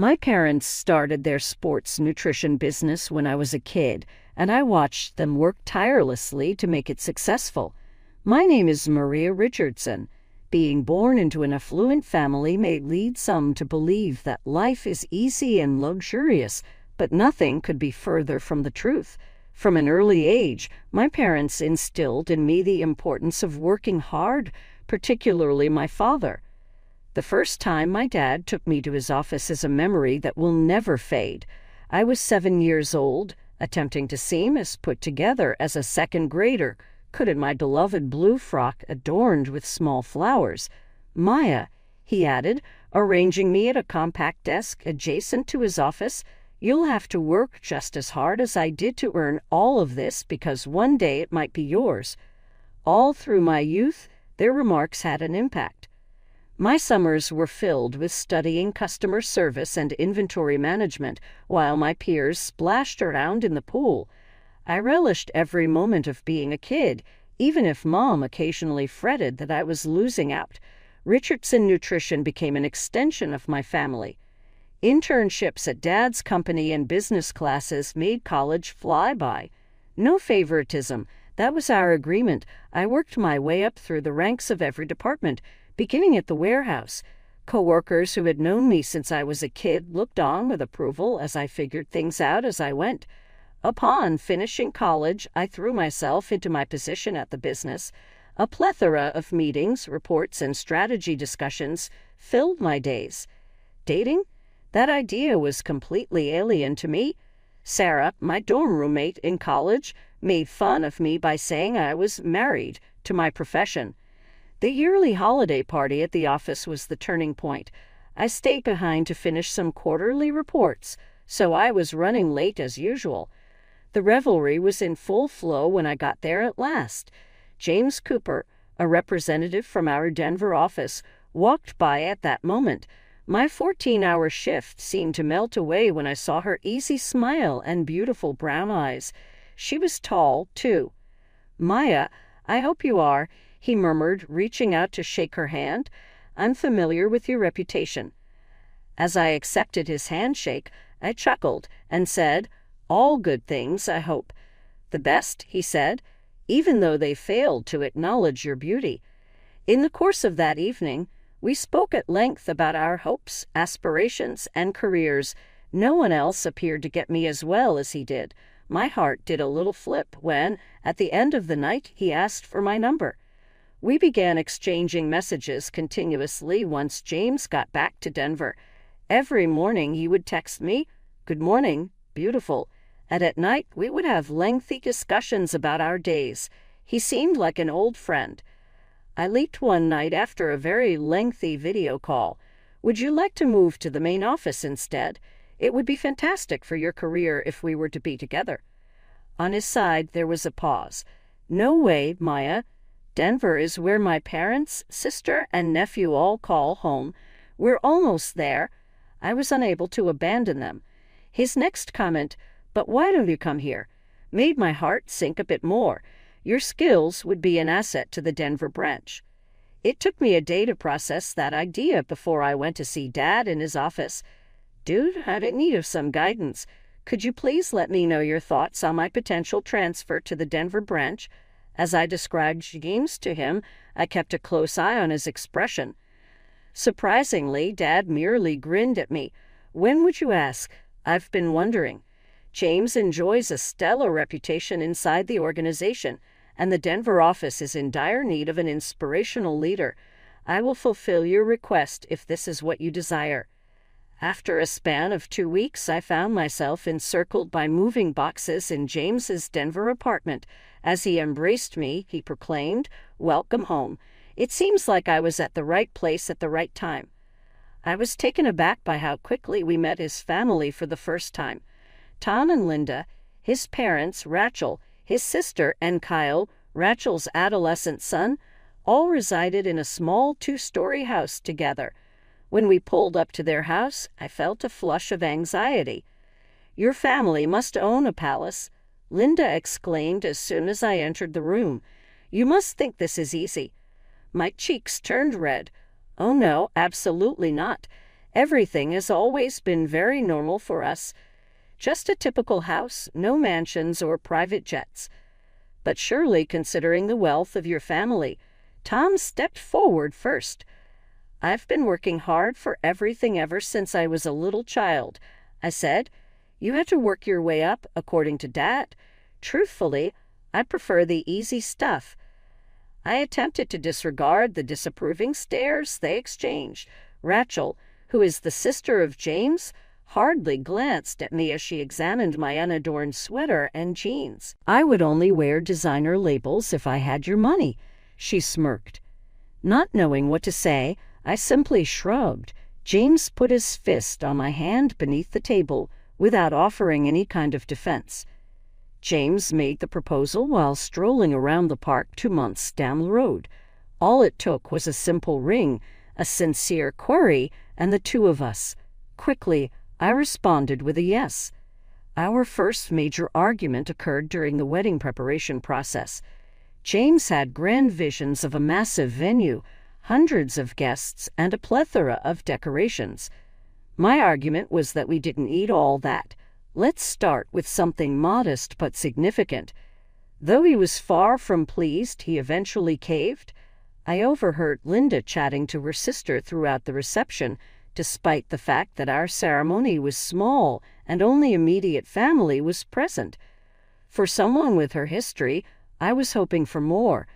My parents started their sports nutrition business when I was a kid, and I watched them work tirelessly to make it successful. My name is Maria Richardson. Being born into an affluent family may lead some to believe that life is easy and luxurious, but nothing could be further from the truth. From an early age, my parents instilled in me the importance of working hard, particularly my father. The first time my dad took me to his office is a memory that will never fade. I was 7 years old, attempting to seem as put together as a second grader could in my beloved blue frock adorned with small flowers. "Maya," he added, arranging me at a compact desk adjacent to his office, "you'll have to work just as hard as I did to earn all of this because one day it might be yours." All through my youth, their remarks had an impact. My summers were filled with studying customer service and inventory management while my peers splashed around in the pool. I relished every moment of being a kid, even if Mom occasionally fretted that I was losing out. Richardson Nutrition became an extension of my family. Internships at Dad's company and business classes made college fly by. No favoritism. That was our agreement. I worked my way up through the ranks of every department, beginning at the warehouse. Coworkers who had known me since I was a kid looked on with approval as I figured things out as I went. Upon finishing college, I threw myself into my position at the business. A plethora of meetings, reports, and strategy discussions filled my days. Dating? That idea was completely alien to me. Sarah, my dorm roommate in college, made fun of me by saying I was married to my profession. The yearly holiday party at the office was the turning point. I stayed behind to finish some quarterly reports, so I was running late as usual. The revelry was in full flow when I got there at last. James Cooper, a representative from our Denver office, walked by at that moment. My 14-hour shift seemed to melt away when I saw her easy smile and beautiful brown eyes. She was tall, too. "Maya, I hope you are," he murmured, reaching out to shake her hand. "I'm familiar with your reputation." As I accepted his handshake, I chuckled and said, "All good things, I hope." "The best," he said, "even though they failed to acknowledge your beauty." In the course of that evening, we spoke at length about our hopes, aspirations, and careers. No one else appeared to get me as well as he did. My heart did a little flip when, at the end of the night, he asked for my number. We began exchanging messages continuously once James got back to Denver. Every morning he would text me, "Good morning, beautiful," and at night we would have lengthy discussions about our days. He seemed like an old friend. I leaked one night after a very lengthy video call. "Would you like to move to the main office instead? It would be fantastic for your career if we were to be together." On his side there was a pause. "No way, Maya. Denver is where my parents, sister, and nephew all call home. We're almost there." I was unable to abandon them. His next comment, "But why don't you come here?" made my heart sink a bit more. "Your skills would be an asset to the Denver branch." It took me a day to process that idea before I went to see Dad in his office. "Dude, I'm in need of some guidance. Could you please let me know your thoughts on my potential transfer to the Denver branch?" As I described James to him, I kept a close eye on his expression. Surprisingly, Dad merely grinned at me. "When would you ask? I've been wondering. James enjoys a stellar reputation inside the organization, and the Denver office is in dire need of an inspirational leader. I will fulfill your request if this is what you desire." After a span of 2 weeks, I found myself encircled by moving boxes in James's Denver apartment. As he embraced me, he proclaimed, "Welcome home. It seems like I was at the right place at the right time." I was taken aback by how quickly we met his family for the first time. Tom and Linda, his parents, Rachel, his sister, and Kyle, Rachel's adolescent son, all resided in a small 2-story house together. When we pulled up to their house, I felt a flush of anxiety. "Your family must own a palace," Linda exclaimed as soon as I entered the room. "You must think this is easy." My cheeks turned red. "Oh no, absolutely not. Everything has always been very normal for us. Just a typical house, no mansions or private jets. But surely, considering the wealth of your family, Tom stepped forward first. I've been working hard for everything ever since I was a little child, I said. You had to work your way up, according to Dad. Truthfully, I prefer the easy stuff. I attempted to disregard the disapproving stares they exchanged. Rachel, who is the sister of James, hardly glanced at me as she examined my unadorned sweater and jeans. I would only wear designer labels if I had your money, she smirked. Not knowing what to say, I simply shrugged. James put his fist on my hand beneath the table without offering any kind of defense. James made the proposal while strolling around the park 2 months down the road. All it took was a simple ring, a sincere query, and the two of us. Quickly, I responded with a yes. Our first major argument occurred during the wedding preparation process. James had grand visions of a massive venue, hundreds of guests, and a plethora of decorations. My argument was that we didn't need all that. Let's start with something modest but significant. Though he was far from pleased, he eventually caved. I overheard Linda chatting to her sister throughout the reception, despite the fact that our ceremony was small and only immediate family was present. For someone with her history, I was hoping for more.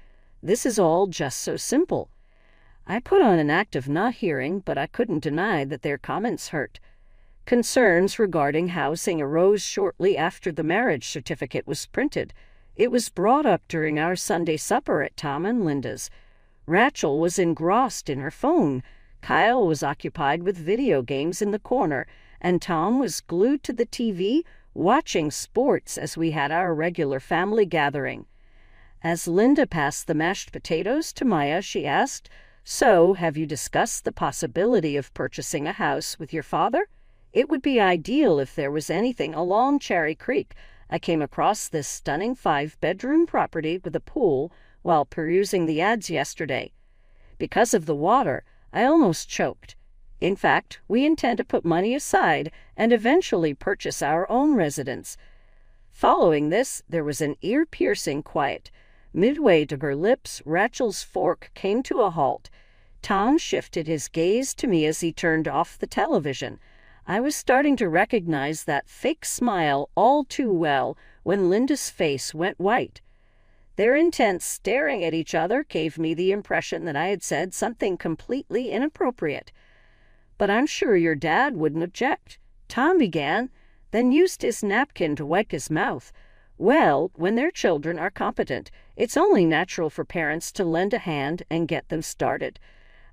This is all just so simple. I put on an act of not hearing, but I couldn't deny that their comments hurt. Concerns regarding housing arose shortly after the marriage certificate was printed. It was brought up during our Sunday supper at Tom and Linda's. Rachel was engrossed in her phone. Kyle was occupied with video games in the corner, and Tom was glued to the TV watching sports as we had our regular family gathering. As Linda passed the mashed potatoes to Maya, she asked, "So, have you discussed the possibility of purchasing a house with your father? It would be ideal if there was anything along Cherry Creek. I came across this stunning 5-bedroom property with a pool while perusing the ads yesterday. Because of the water, I almost choked. In fact, we intend to put money aside and eventually purchase our own residence." Following this, there was an ear-piercing quiet. Midway to her lips, Rachel's fork came to a halt. Tom shifted his gaze to me as he turned off the television. I was starting to recognize that fake smile all too well when Linda's face went white. Their intense staring at each other gave me the impression that I had said something completely inappropriate. "But I'm sure your dad wouldn't object," Tom began, then used his napkin to wipe his mouth. "Well, when their children are competent, it's only natural for parents to lend a hand and get them started."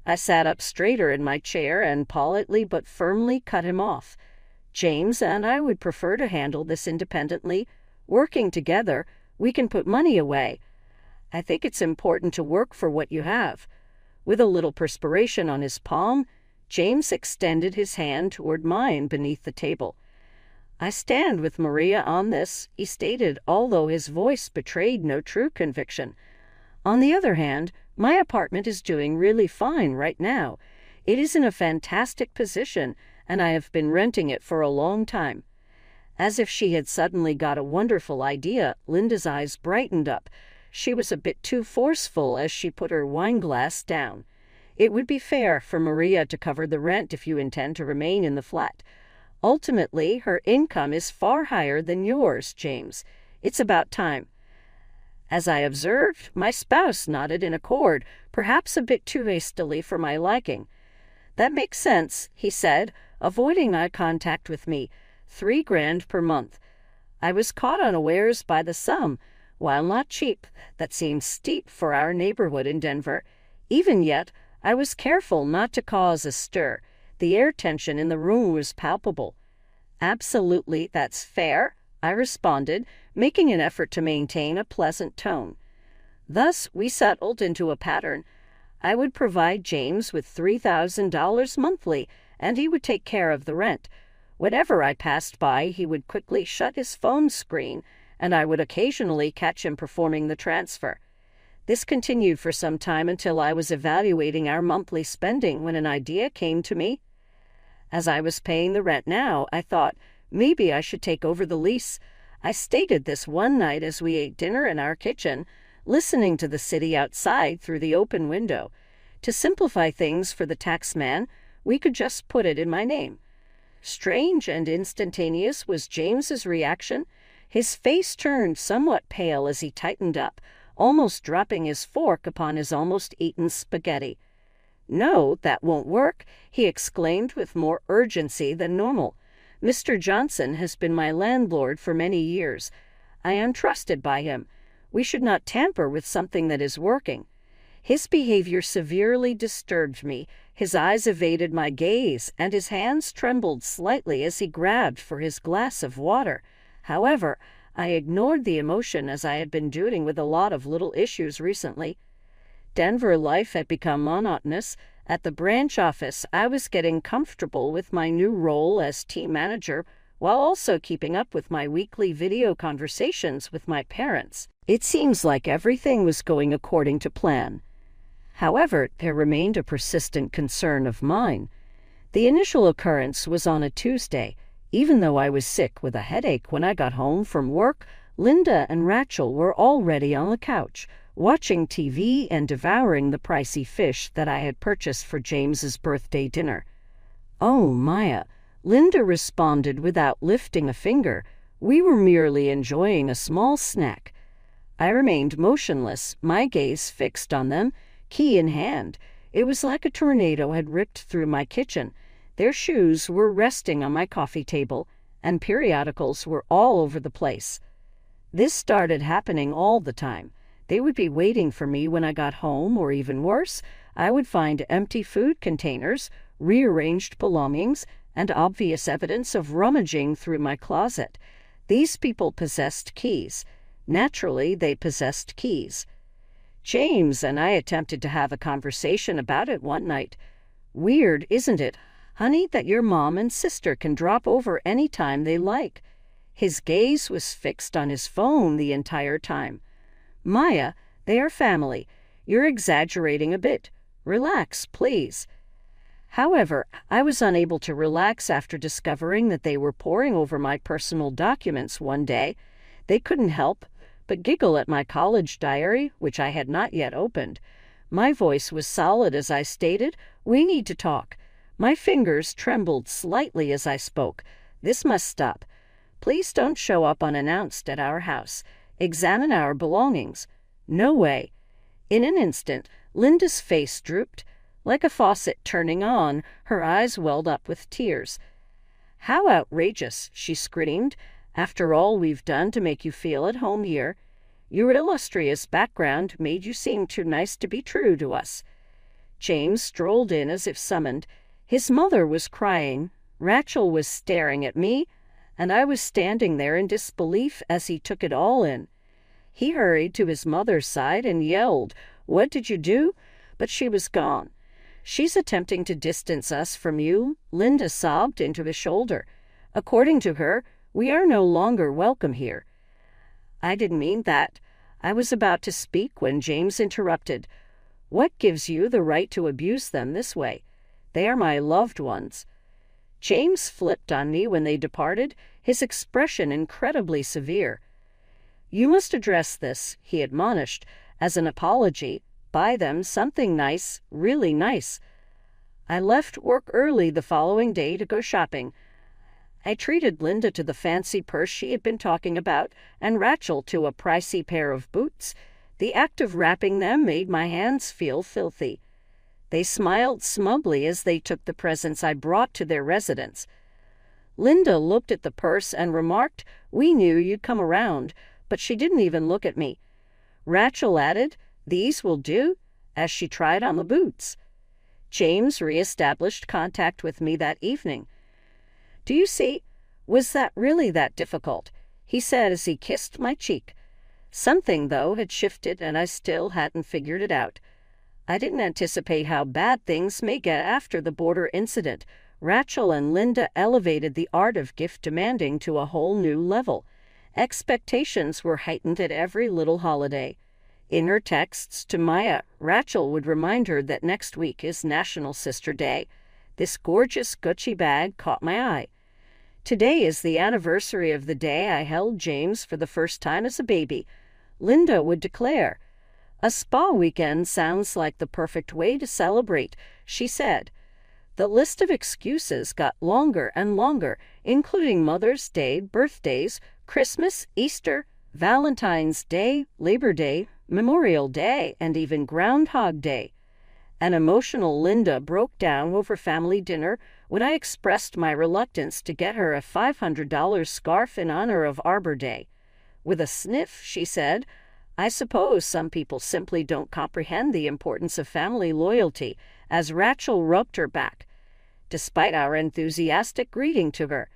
I sat up straighter in my chair and politely but firmly cut him off. "James and I would prefer to handle this independently. Working together, we can put money away. I think it's important to work for what you have." With a little perspiration on his palm, James extended his hand toward mine beneath the table. "I stand with Maria on this," he stated, although his voice betrayed no true conviction. "On the other hand, my apartment is doing really fine right now. It is in a fantastic position, and I have been renting it for a long time." As if she had suddenly got a wonderful idea, Linda's eyes brightened up. She was a bit too forceful as she put her wineglass down. "It would be fair for Maria to cover the rent if you intend to remain in the flat. Ultimately, her income is far higher than yours, James. It's about time." As I observed, my spouse nodded in accord, perhaps a bit too hastily for my liking. "That makes sense," he said, avoiding eye contact with me. $3,000 per month. I was caught unawares by the sum. While not cheap, that seemed steep for our neighborhood in Denver. Even yet, I was careful not to cause a stir. The air tension in the room was palpable. "Absolutely, that's fair," I responded, making an effort to maintain a pleasant tone. Thus, we settled into a pattern. I would provide James with $3,000 monthly, and he would take care of the rent. Whenever I passed by, he would quickly shut his phone screen, and I would occasionally catch him performing the transfer. This continued for some time until I was evaluating our monthly spending when an idea came to me. As I was paying the rent now, I thought, maybe I should take over the lease. I stated this one night as we ate dinner in our kitchen, listening to the city outside through the open window. To simplify things for the taxman, we could just put it in my name. Strange and instantaneous was James's reaction. His face turned somewhat pale as he tightened up, almost dropping his fork upon his almost eaten spaghetti. "No, that won't work," he exclaimed with more urgency than normal. "Mr. Johnson has been my landlord for many years. I am trusted by him. We should not tamper with something that is working." His behavior severely disturbed me. His eyes evaded my gaze, and his hands trembled slightly as he grabbed for his glass of water. However, I ignored the emotion as I had been doing with a lot of little issues recently. Denver life had become monotonous. At the branch office, I was getting comfortable with my new role as team manager, while also keeping up with my weekly video conversations with my parents. It seems like everything was going according to plan. However, there remained a persistent concern of mine. The initial occurrence was on a Tuesday. Even though I was sick with a headache when I got home from work, Linda and Rachel were already on the couch, watching TV and devouring the pricey fish that I had purchased for James's birthday dinner. "Oh, Maya," Linda responded without lifting a finger. We were merely enjoying a small snack. I remained motionless, my gaze fixed on them, key in hand. It was like a tornado had ripped through my kitchen. Their shoes were resting on my coffee table, and periodicals were all over the place. This started happening all the time. They would be waiting for me when I got home, or even worse, I would find empty food containers, rearranged belongings, and obvious evidence of rummaging through my closet. These people possessed keys. Naturally, they possessed keys. James and I attempted to have a conversation about it one night. "Weird, isn't it, honey, that your mom and sister can drop over any time they like?" His gaze was fixed on his phone the entire time. "Maya, they are family. You're exaggerating a bit. Relax, please." However, I was unable to relax after discovering that they were poring over my personal documents one day. They couldn't help but giggle at my college diary, which I had not yet opened. My voice was solid as I stated, "We need to talk." My fingers trembled slightly as I spoke. "This must stop. Please don't show up unannounced at our house. Examine our belongings." "No way." In an instant, Linda's face drooped. Like a faucet turning on, her eyes welled up with tears. "How outrageous," she screamed. "After all we've done to make you feel at home here. Your illustrious background made you seem too nice to be true to us." James strolled in as if summoned. His mother was crying. Rachel was staring at me, and I was standing there in disbelief as he took it all in. He hurried to his mother's side and yelled, "What did you do?" But she was gone. "She's attempting to distance us from you," Linda sobbed into his shoulder. "According to her, we are no longer welcome here." I didn't mean that. I was about to speak when James interrupted. "What gives you the right to abuse them this way? They are my loved ones." James flipped on me when they departed, his expression incredibly severe. "You must address this," he admonished, "as an apology. Buy them something nice, really nice." I left work early the following day to go shopping. I treated Linda to the fancy purse she had been talking about, and Rachel to a pricey pair of boots. The act of wrapping them made my hands feel filthy. They smiled smugly as they took the presents I brought to their residence. Linda looked at the purse and remarked, "We knew you'd come around," but she didn't even look at me. Rachel added, "These will do," as she tried on the boots. James re-established contact with me that evening. "Do you see? Was that really that difficult?" he said as he kissed my cheek. Something, though, had shifted, and I still hadn't figured it out. I didn't anticipate how bad things may get after the border incident. Rachel and Linda elevated the art of gift demanding to a whole new level. Expectations were heightened at every little holiday. In her texts to Maya, Rachel would remind her that next week is National Sister Day. This gorgeous Gucci bag caught my eye. Today is the anniversary of the day I held James for the first time as a baby, Linda would declare. A spa weekend sounds like the perfect way to celebrate, she said. The list of excuses got longer and longer, including Mother's Day, birthdays, Christmas, Easter, Valentine's Day, Labor Day, Memorial Day, and even Groundhog Day. An emotional Linda broke down over family dinner when I expressed my reluctance to get her a $500 scarf in honor of Arbor Day. With a sniff, she said, "I suppose some people simply don't comprehend the importance of family loyalty," as Rachel rubbed her back, despite our enthusiastic greeting to her.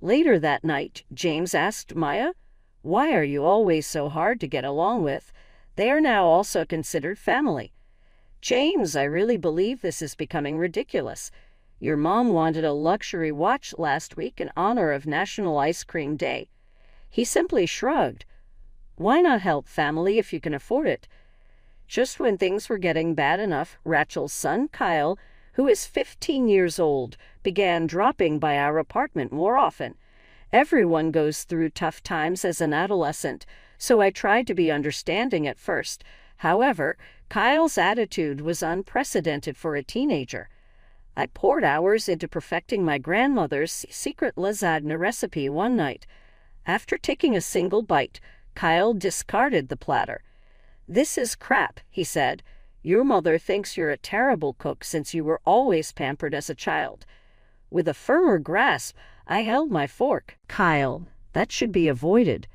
Later that night, James asked Maya, "Why are you always so hard to get along with? They are now also considered family." "James, I really believe this is becoming ridiculous. Your mom wanted a luxury watch last week in honor of National Ice Cream Day." He simply shrugged. "Why not help family if you can afford it?" Just when things were getting bad enough, Rachel's son, Kyle, who is 15 years old, began dropping by our apartment more often. Everyone goes through tough times as an adolescent, so I tried to be understanding at first. However, Kyle's attitude was unprecedented for a teenager. I poured hours into perfecting my grandmother's secret lasagna recipe one night. After taking a single bite, Kyle discarded the platter. "This is crap," he said. "Your mother thinks you're a terrible cook since you were always pampered as a child." With a firmer grasp, I held my fork. "Kyle, that should be avoided."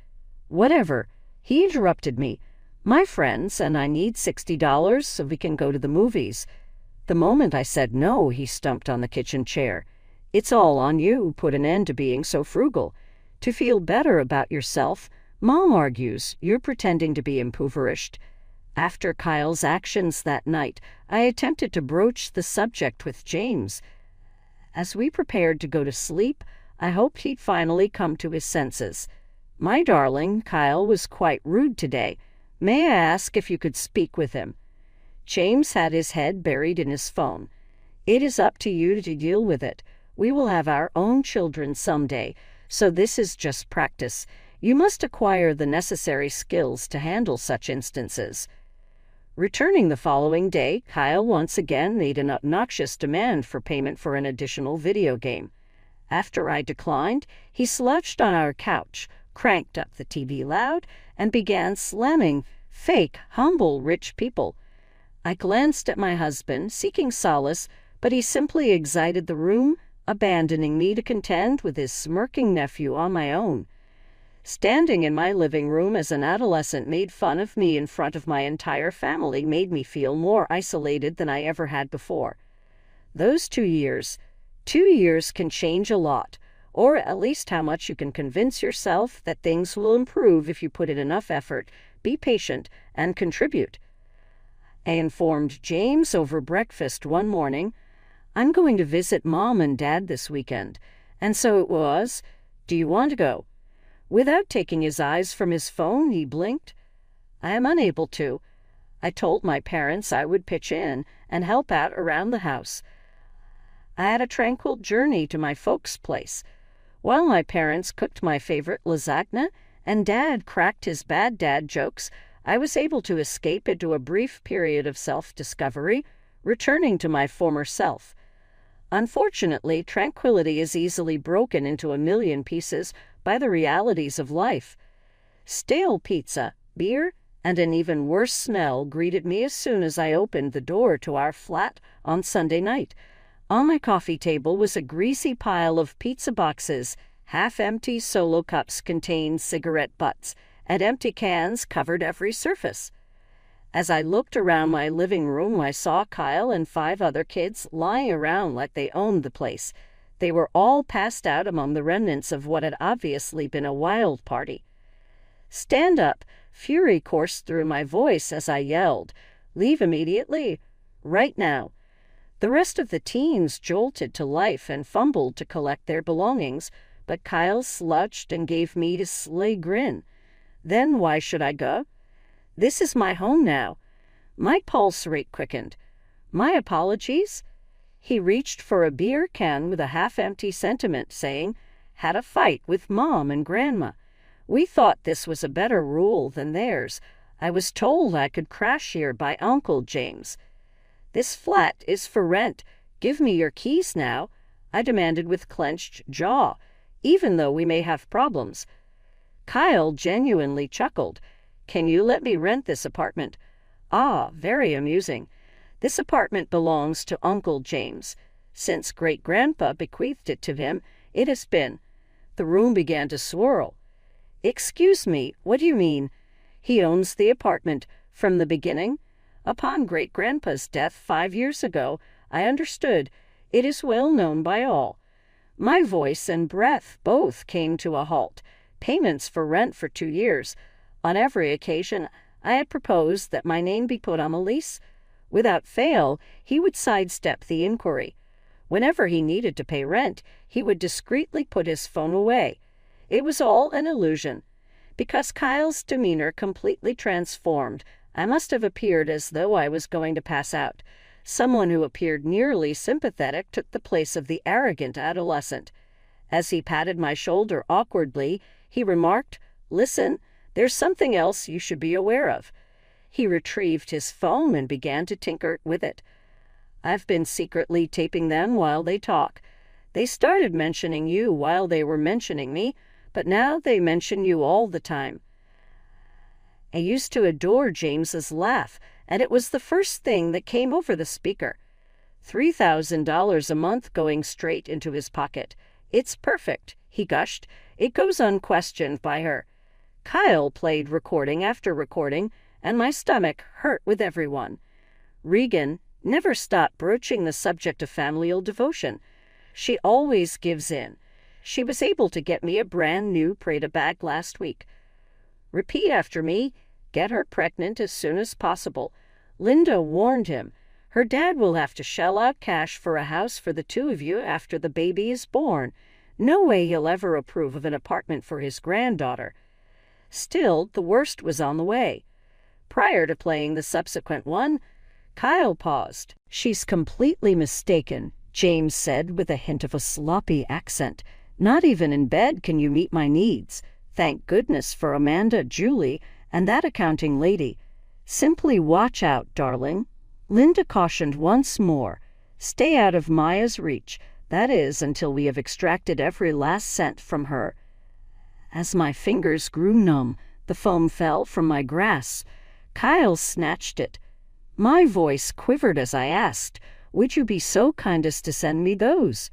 "Whatever," he interrupted me. "My friends and I need $60 so we can go to the movies." The moment I said no, he stumped on the kitchen chair. "It's all on you. Put an end to being so frugal. To feel better about yourself, Mom argues you're pretending to be impoverished." After Kyle's actions that night, I attempted to broach the subject with James. As we prepared to go to sleep, I hoped he'd finally come to his senses. "My darling, Kyle was quite rude today. May I ask if you could speak with him?" James had his head buried in his phone. "It is up to you to deal with it. We will have our own children someday, so this is just practice. You must acquire the necessary skills to handle such instances." Returning the following day, Kyle once again made an obnoxious demand for payment for an additional video game. After I declined, he slouched on our couch, cranked up the TV loud, and began slamming fake, humble, rich people. I glanced at my husband, seeking solace, but he simply exited the room, abandoning me to contend with his smirking nephew on my own. Standing in my living room as an adolescent made fun of me in front of my entire family made me feel more isolated than I ever had before. Those 2 years can change a lot, or at least how much you can convince yourself that things will improve if you put in enough effort, be patient, and contribute. I informed James over breakfast one morning, "I'm going to visit Mom and Dad this weekend, and so it was. Do you want to go?" Without taking his eyes from his phone, he blinked. "I am unable to. I told my parents I would pitch in and help out around the house." I had a tranquil journey to my folks' place. While my parents cooked my favorite lasagna and Dad cracked his bad dad jokes, I was able to escape into a brief period of self-discovery, returning to my former self. Unfortunately, tranquility is easily broken into a million pieces by the realities of life. Stale pizza, beer, and an even worse smell greeted me as soon as I opened the door to our flat on Sunday night. On my coffee table was a greasy pile of pizza boxes. Half-empty Solo cups contained cigarette butts, and empty cans covered every surface. As I looked around my living room, I saw Kyle and 5 other kids lying around like they owned the place. They were all passed out among the remnants of what had obviously been a wild party. "Stand up!" Fury coursed through my voice as I yelled, "Leave immediately! Right now!" The rest of the teens jolted to life and fumbled to collect their belongings, but Kyle slouched and gave me his sly grin. "Then why should I go? This is my home now." My pulse rate quickened. "My apologies." He reached for a beer can with a half-empty sentiment saying, "Had a fight with Mom and Grandma. We thought this was a better rule than theirs. I was told I could crash here by Uncle James. This flat is for rent. Give me your keys now," I demanded with clenched jaw, even though we may have problems. Kyle genuinely chuckled. "Can you let me rent this apartment?" "Ah, very amusing. This apartment belongs to Uncle James. Since great-grandpa bequeathed it to him, it has been." The room began to swirl. "Excuse me, what do you mean? He owns the apartment from the beginning?" "Upon great-grandpa's death 5 years ago, I understood. It is well known by all." My voice and breath both came to a halt. Payments for rent for 2 years. On every occasion, I had proposed that my name be put on the lease. Without fail, he would sidestep the inquiry. Whenever he needed to pay rent, he would discreetly put his phone away. It was all an illusion. Because Kyle's demeanor completely transformed, I must have appeared as though I was going to pass out. Someone who appeared nearly sympathetic took the place of the arrogant adolescent. As he patted my shoulder awkwardly, he remarked, "Listen, there's something else you should be aware of." He retrieved his phone and began to tinker with it. "I've been secretly taping them while they talk. They started mentioning you while they were mentioning me, but now they mention you all the time." I used to adore James's laugh, and it was the first thing that came over the speaker. $3,000 a month going straight into his pocket. "It's perfect," he gushed. "It goes unquestioned by her." Kyle played recording after recording, and my stomach hurt with everyone. Regan never stopped broaching the subject of familial devotion. She always gives in. She was able to get me a brand new Prada bag last week. "Repeat after me. Get her pregnant as soon as possible." Linda warned him. "Her dad will have to shell out cash for a house for the two of you after the baby is born. No way he'll ever approve of an apartment for his granddaughter." Still, the worst was on the way. Prior to playing the subsequent one, Kyle paused. "She's completely mistaken," James said with a hint of a sloppy accent. "Not even in bed can you meet my needs. Thank goodness for Amanda, Julie, and that accounting lady. Simply watch out, darling." Linda cautioned once more. "Stay out of Maya's reach. That is, until we have extracted every last cent from her." As my fingers grew numb, the phone fell from my grasp. Kyle snatched it. My voice quivered as I asked, "Would you be so kind as to send me those?"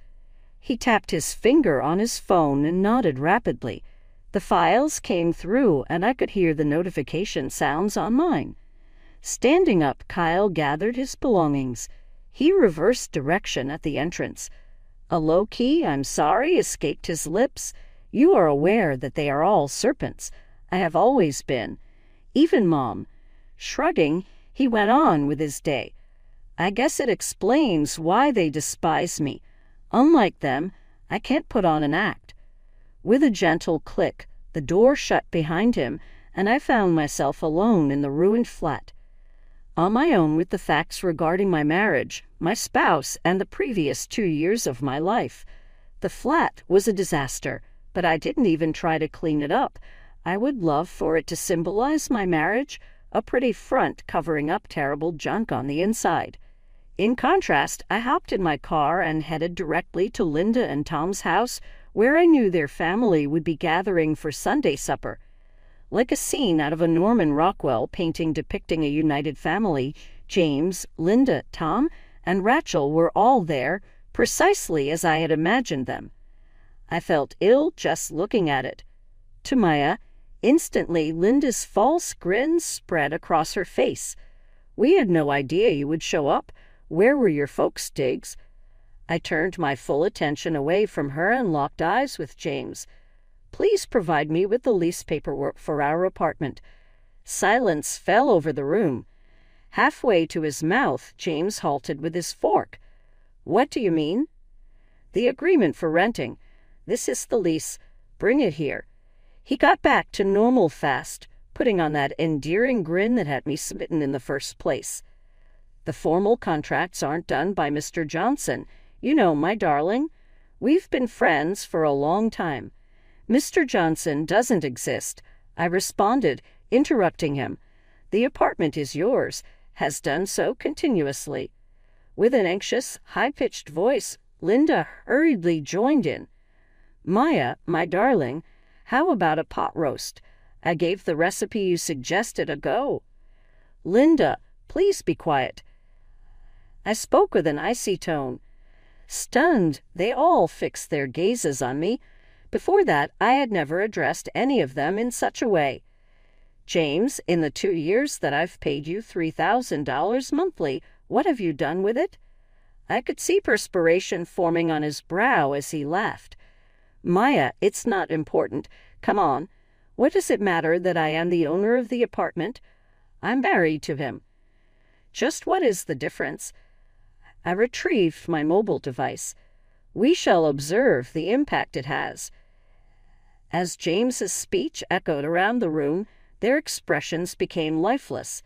He tapped his finger on his phone and nodded rapidly. The files came through, and I could hear the notification sounds on mine. Standing up, Kyle gathered his belongings. He reversed direction at the entrance. A low-key "I'm sorry" escaped his lips. "You are aware that they are all serpents. I have always been. Even Mom." Shrugging, he went on with his day. "I guess it explains why they despise me. Unlike them, I can't put on an act." With a gentle click, the door shut behind him, and I found myself alone in the ruined flat. On my own with the facts regarding my marriage, my spouse, and the previous 2 years of my life. The flat was a disaster, but I didn't even try to clean it up. I would love for it to symbolize my marriage, a pretty front covering up terrible junk on the inside. In contrast, I hopped in my car and headed directly to Linda and Tom's house, where I knew their family would be gathering for Sunday supper. Like a scene out of a Norman Rockwell painting depicting a united family, James, Linda, Tom, and Rachel were all there, precisely as I had imagined them. I felt ill just looking at it. To Maya, instantly Linda's false grin spread across her face. "We had no idea you would show up. Where were your folks, Diggs?" I turned my full attention away from her and locked eyes with James. "Please provide me with the lease paperwork for our apartment." Silence fell over the room. Halfway to his mouth, James halted with his fork. "What do you mean?" "The agreement for renting. This is the lease. Bring it here." He got back to normal fast, putting on that endearing grin that had me smitten in the first place. The formal contracts aren't done by Mr. Johnson. You know, my darling, we've been friends for a long time. Mr. Johnson doesn't exist, I responded, interrupting him. The apartment is yours, has done so continuously. With an anxious, high-pitched voice, Linda hurriedly joined in. Maya, my darling, how about a pot roast? I gave the recipe you suggested a go. Linda, please be quiet. I spoke with an icy tone. Stunned, they all fixed their gazes on me. Before that, I had never addressed any of them in such a way. James, in the 2 years that I've paid you $3,000 monthly, what have you done with it? I could see perspiration forming on his brow as he laughed. Maya, it's not important. Come on. What does it matter that I am the owner of the apartment? I'm married to him. Just what is the difference? I retrieved my mobile device. We shall observe the impact it has. As James's speech echoed around the room, their expressions became lifeless.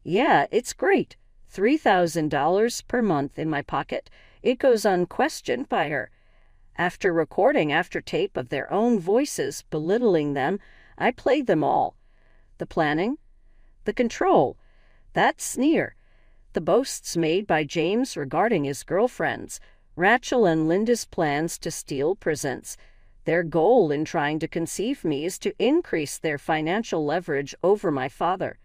Yeah, it's great. $3,000 per month in my pocket. It goes unquestioned by her. After recording after tape of their own voices belittling them, I played them all. The planning, the control, that sneer, the boasts made by James regarding his girlfriends, Rachel and Linda's plans to steal presents. Their goal in trying to conceive me is to increase their financial leverage over my father.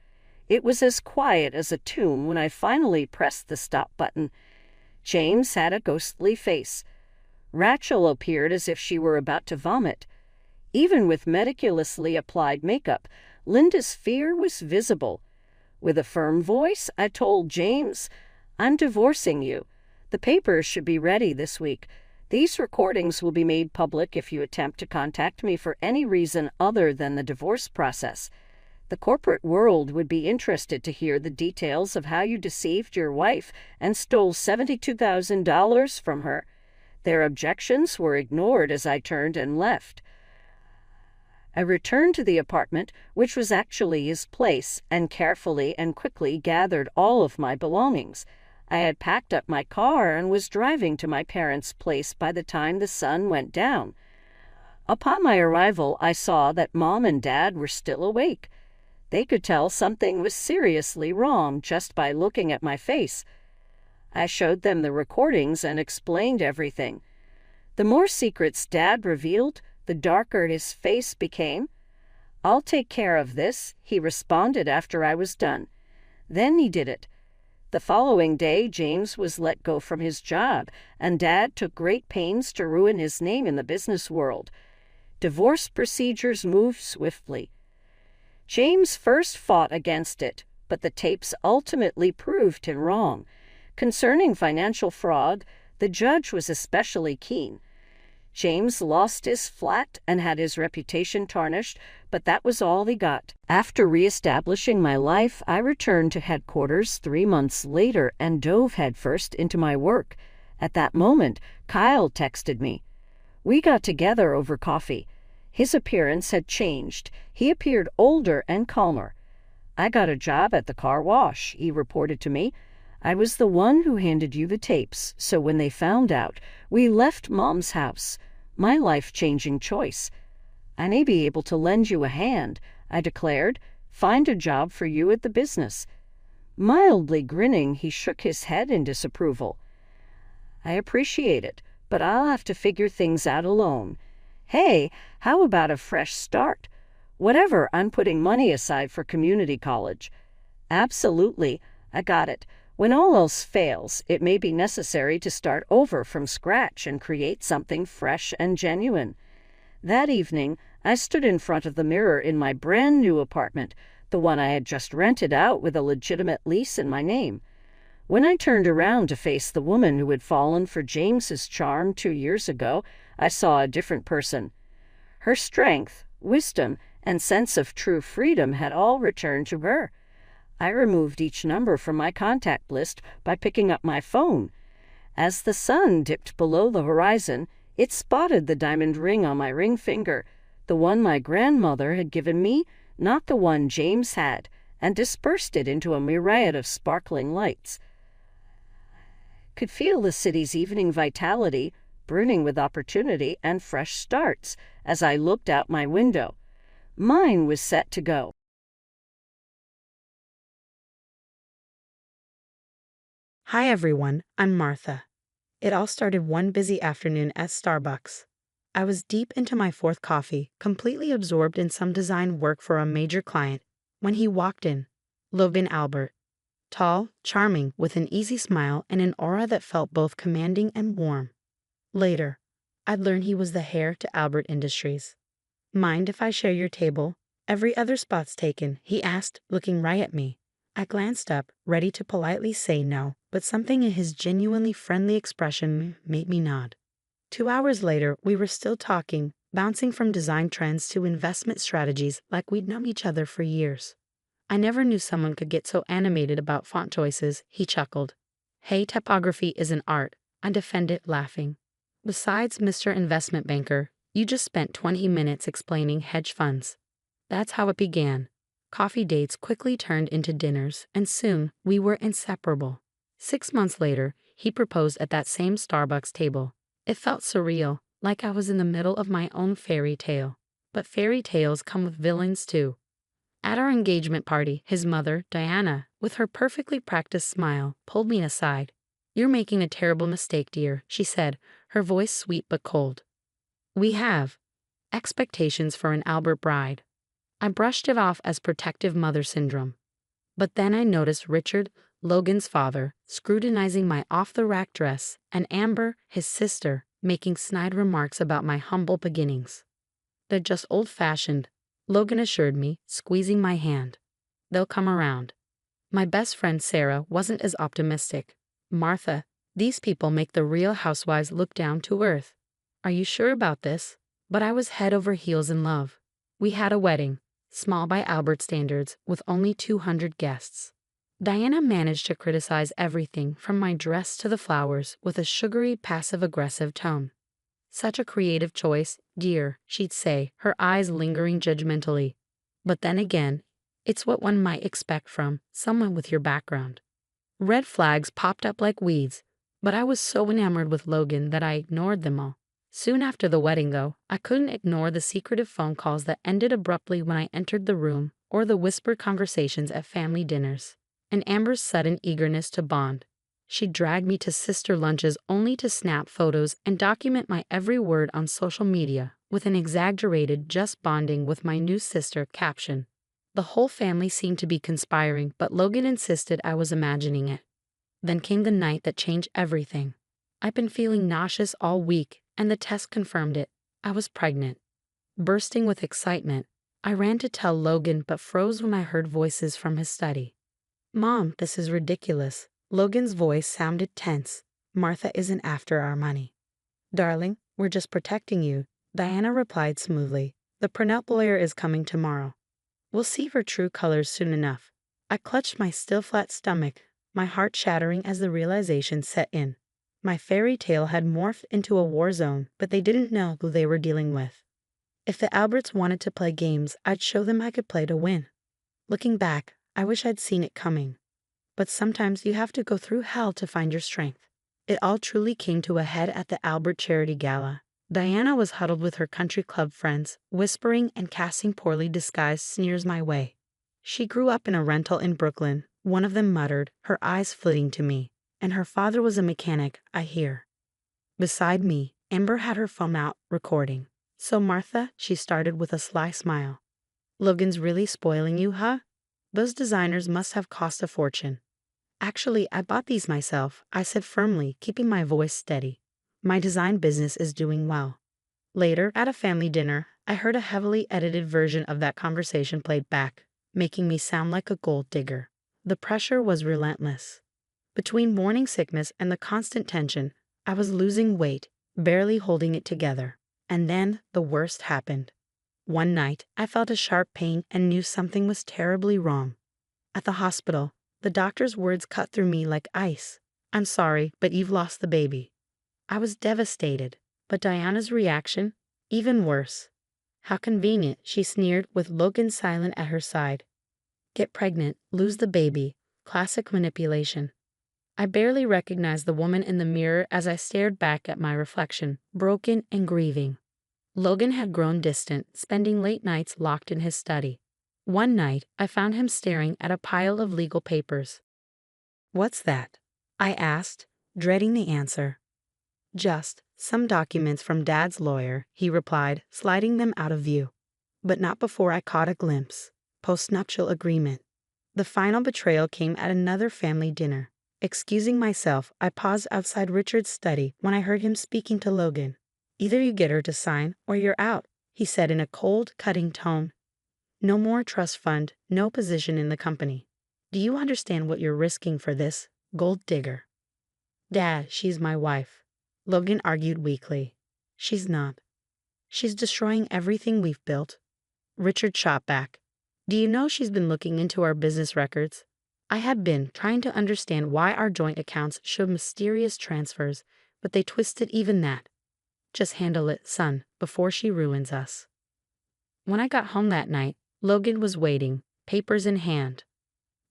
It was as quiet as a tomb when I finally pressed the stop button. James had a ghostly face. Rachel appeared as if she were about to vomit. Even with meticulously applied makeup, Linda's fear was visible. With a firm voice, I told James, I'm divorcing you. The papers should be ready this week. These recordings will be made public if you attempt to contact me for any reason other than the divorce process. The corporate world would be interested to hear the details of how you deceived your wife and stole $72,000 from her. Their objections were ignored as I turned and left. I returned to the apartment, which was actually his place, and carefully and quickly gathered all of my belongings. I had packed up my car and was driving to my parents' place by the time the sun went down. Upon my arrival, I saw that Mom and Dad were still awake. They could tell something was seriously wrong just by looking at my face. I showed them the recordings and explained everything. The more secrets Dad revealed, the darker his face became. I'll take care of this, he responded after I was done. Then he did it. The following day, James was let go from his job, and Dad took great pains to ruin his name in the business world. Divorce procedures moved swiftly. James first fought against it, but the tapes ultimately proved him wrong. Concerning financial fraud, the judge was especially keen. James lost his flat and had his reputation tarnished, but that was all he got. After reestablishing my life, I returned to headquarters 3 months later and dove headfirst into my work. At that moment, Kyle texted me. We got together over coffee. His appearance had changed. He appeared older and calmer. I got a job at the car wash, he reported to me. I was the one who handed you the tapes, so when they found out, we left Mom's house. My life-changing choice. I may be able to lend you a hand, I declared. Find a job for you at the business. Mildly grinning, he shook his head in disapproval. I appreciate it, but I'll have to figure things out alone. Hey, how about a fresh start? Whatever, I'm putting money aside for community college. Absolutely, I got it. When all else fails, it may be necessary to start over from scratch and create something fresh and genuine. That evening, I stood in front of the mirror in my brand new apartment, the one I had just rented out with a legitimate lease in my name. When I turned around to face the woman who had fallen for James's charm 2 years ago, I saw a different person. Her strength, wisdom, and sense of true freedom had all returned to her. I removed each number from my contact list by picking up my phone. As the sun dipped below the horizon, it spotted the diamond ring on my ring finger, the one my grandmother had given me, not the one James had, and dispersed it into a myriad of sparkling lights. could feel the city's evening vitality, burning with opportunity and fresh starts, as I looked out my window. Mine was set to go. Hi everyone, I'm Martha. It all started one busy afternoon at Starbucks. I was deep into my fourth coffee, completely absorbed in some design work for a major client, when he walked in. Logan Albert. Tall, charming, with an easy smile and an aura that felt both commanding and warm. Later, I'd learned he was the heir to Albert Industries. Mind if I share your table? Every other spot's taken, he asked, looking right at me. I glanced up, ready to politely say no, but something in his genuinely friendly expression made me nod. 2 hours later, we were still talking, bouncing from design trends to investment strategies like we'd known each other for years. I never knew someone could get so animated about font choices, he chuckled. Hey, typography is an art, I defended, laughing. Besides, Mr. Investment Banker, you just spent 20 minutes explaining hedge funds. That's how it began. Coffee dates quickly turned into dinners, and soon we were inseparable. 6 months later, he proposed at that same Starbucks table. It felt surreal, like I was in the middle of my own fairy tale. But fairy tales come with villains too. At our engagement party, his mother, Diana, with her perfectly practiced smile, pulled me aside. You're making a terrible mistake, dear, she said, her voice sweet but cold. We have expectations for an Albert bride. I brushed it off as protective mother syndrome. But then I noticed Richard, Logan's father, scrutinizing my off-the-rack dress, and Amber, his sister, making snide remarks about my humble beginnings. They're just old-fashioned, Logan assured me, squeezing my hand. They'll come around. My best friend Sarah wasn't as optimistic. Martha, these people make the real housewives look down to earth. Are you sure about this? But I was head over heels in love. We had a wedding, small by Albert standards, with only 200 guests. Diana managed to criticize everything from my dress to the flowers with a sugary, passive-aggressive tone. Such a creative choice, dear, she'd say, her eyes lingering judgmentally. But then again, it's what one might expect from someone with your background. Red flags popped up like weeds, but I was so enamored with Logan that I ignored them all. Soon after the wedding, though, I couldn't ignore the secretive phone calls that ended abruptly when I entered the room, or the whispered conversations at family dinners, and Amber's sudden eagerness to bond. She dragged me to sister lunches only to snap photos and document my every word on social media with an exaggerated "just bonding with my new sister" caption. The whole family seemed to be conspiring, but Logan insisted I was imagining it. Then came the night that changed everything. I'd been feeling nauseous all week, and the test confirmed it. I was pregnant. Bursting with excitement, I ran to tell Logan but froze when I heard voices from his study. Mom, this is ridiculous. Logan's voice sounded tense. Martha isn't after our money. Darling, we're just protecting you, Diana replied smoothly. The prenup lawyer is coming tomorrow. We'll see her true colors soon enough. I clutched my still flat stomach, my heart shattering as the realization set in. My fairy tale had morphed into a war zone, but they didn't know who they were dealing with. If the Alberts wanted to play games, I'd show them I could play to win. Looking back, I wish I'd seen it coming. But sometimes you have to go through hell to find your strength. It all truly came to a head at the Albert Charity Gala. Diana was huddled with her country club friends, whispering and casting poorly disguised sneers my way. She grew up in a rental in Brooklyn, one of them muttered, her eyes flitting to me. And her father was a mechanic, I hear. Beside me, Amber had her phone out, recording. So Martha, she started with a sly smile. Logan's really spoiling you, huh? Those designers must have cost a fortune. Actually, I bought these myself, I said firmly, keeping my voice steady. My design business is doing well. Later, at a family dinner, I heard a heavily edited version of that conversation played back, making me sound like a gold digger. The pressure was relentless. Between morning sickness and the constant tension, I was losing weight, barely holding it together. And then the worst happened. One night, I felt a sharp pain and knew something was terribly wrong. At the hospital, the doctor's words cut through me like ice. I'm sorry, but you've lost the baby. I was devastated, but Diana's reaction, even worse. How convenient, she sneered with Logan silent at her side. Get pregnant, lose the baby, classic manipulation. I barely recognized the woman in the mirror as I stared back at my reflection, broken and grieving. Logan had grown distant, spending late nights locked in his study. One night, I found him staring at a pile of legal papers. "What's that?" I asked, dreading the answer. "Just some documents from Dad's lawyer," he replied, sliding them out of view. But not before I caught a glimpse. Postnuptial agreement. The final betrayal came at another family dinner. Excusing myself, I paused outside Richard's study when I heard him speaking to Logan. "Either you get her to sign or you're out," he said in a cold, cutting tone. "No more trust fund, no position in the company. Do you understand what you're risking for this, gold digger?" "Dad, she's my wife," Logan argued weakly. "She's not. She's destroying everything we've built." Richard shot back. "Do you know she's been looking into our business records?" I had been trying to understand why our joint accounts showed mysterious transfers, but they twisted even that. "Just handle it, son, before she ruins us." When I got home that night, Logan was waiting, papers in hand.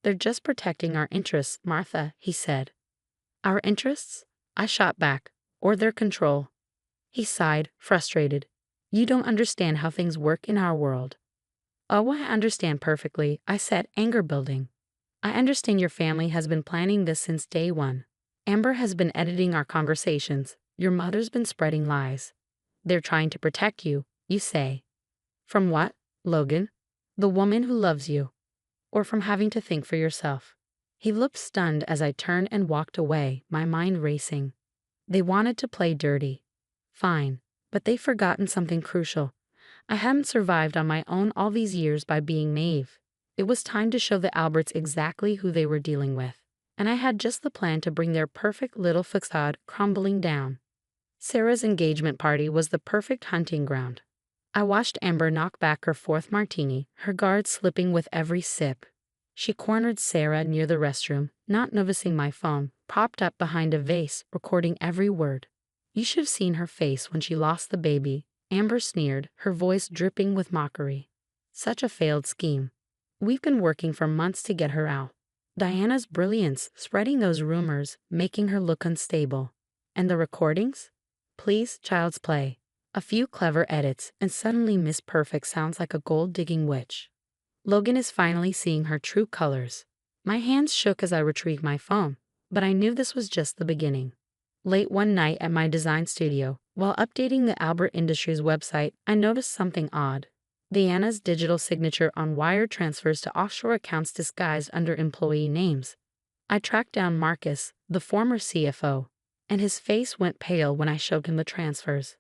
"They're just protecting our interests, Martha," he said. "Our interests?" I shot back. "Or their control." He sighed, frustrated. "You don't understand how things work in our world." "Oh, I understand perfectly," I said, anger building. "I understand your family has been planning this since day one. Amber has been editing our conversations. Your mother's been spreading lies. They're trying to protect you, you say. From what, Logan? The woman who loves you. Or from having to think for yourself?" He looked stunned as I turned and walked away, my mind racing. They wanted to play dirty. Fine, but they've forgotten something crucial. I hadn't survived on my own all these years by being naive. It was time to show the Alberts exactly who they were dealing with. And I had just the plan to bring their perfect little facade crumbling down. Sarah's engagement party was the perfect hunting ground. I watched Amber knock back her fourth martini, her guard slipping with every sip. She cornered Sarah near the restroom, not noticing my phone, propped up behind a vase, recording every word. "You should have seen her face when she lost the baby," Amber sneered, her voice dripping with mockery. "Such a failed scheme. We've been working for months to get her out. Diana's brilliance, spreading those rumors, making her look unstable. And the recordings? Please, child's play. A few clever edits, and suddenly Miss Perfect sounds like a gold-digging witch. Logan is finally seeing her true colors." My hands shook as I retrieved my phone, but I knew this was just the beginning. Late one night at my design studio, while updating the Albert Industries website, I noticed something odd. Diana's digital signature on wire transfers to offshore accounts disguised under employee names. I tracked down Marcus, the former CFO, and his face went pale when I showed him the transfers.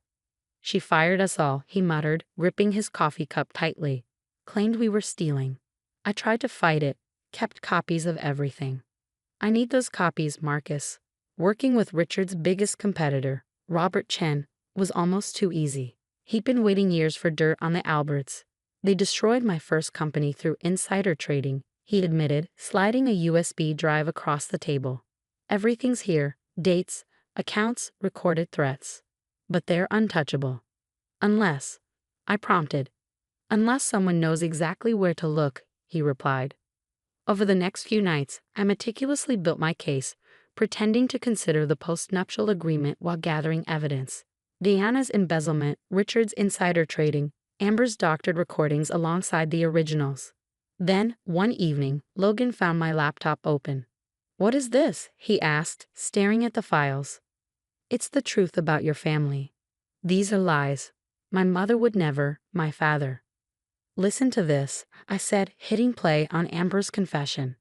"She fired us all," he muttered, gripping his coffee cup tightly. "Claimed we were stealing. I tried to fight it, kept copies of everything." "I need those copies, Marcus. Working with Richard's biggest competitor, Robert Chen, was almost too easy. He'd been waiting years for dirt on the Alberts. They destroyed my first company through insider trading," he admitted, sliding a USB drive across the table. "Everything's here, dates, accounts, recorded threats. But they're untouchable. Unless," I prompted. "Unless someone knows exactly where to look," he replied. Over the next few nights, I meticulously built my case, pretending to consider the postnuptial agreement while gathering evidence. Diana's embezzlement, Richard's insider trading, Amber's doctored recordings alongside the originals. Then, one evening, Logan found my laptop open. "What is this?" he asked, staring at the files. "It's the truth about your family. These are lies. My mother would never, my father." "Listen to this," I said, hitting play on Amber's confession.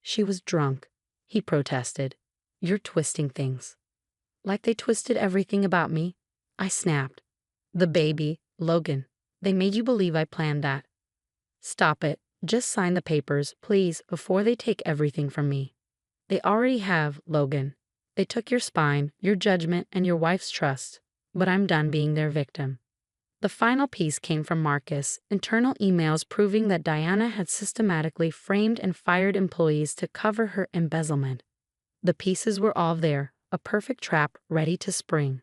"She was drunk," he protested. "You're twisting things." "Like they twisted everything about me?" I snapped. "The baby, Logan. They made you believe I planned that." "Stop it. Just sign the papers, please, before they take everything from me." "They already have, Logan. They took your spine, your judgment, and your wife's trust. But I'm done being their victim." The final piece came from Marcus, internal emails proving that Diana had systematically framed and fired employees to cover her embezzlement. The pieces were all there, a perfect trap ready to spring.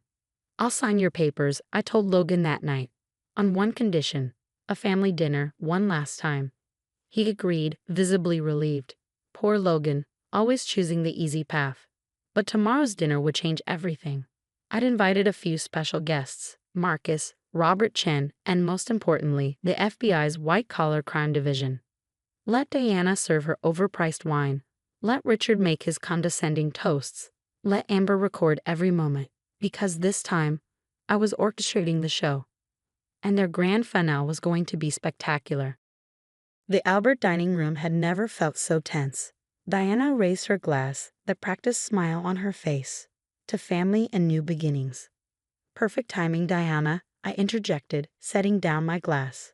"I'll sign your papers," I told Logan that night. "On one condition, a family dinner, one last time." He agreed, visibly relieved. Poor Logan, always choosing the easy path. But tomorrow's dinner would change everything. I'd invited a few special guests: Marcus, Robert Chen, and most importantly, the FBI's white-collar crime division. Let Diana serve her overpriced wine. Let Richard make his condescending toasts. Let Amber record every moment, because this time, I was orchestrating the show. And their grand finale was going to be spectacular. The Albert dining room had never felt so tense. Diana raised her glass, the practiced smile on her face, to family and new beginnings. Perfect timing, Diana, I interjected, setting down my glass.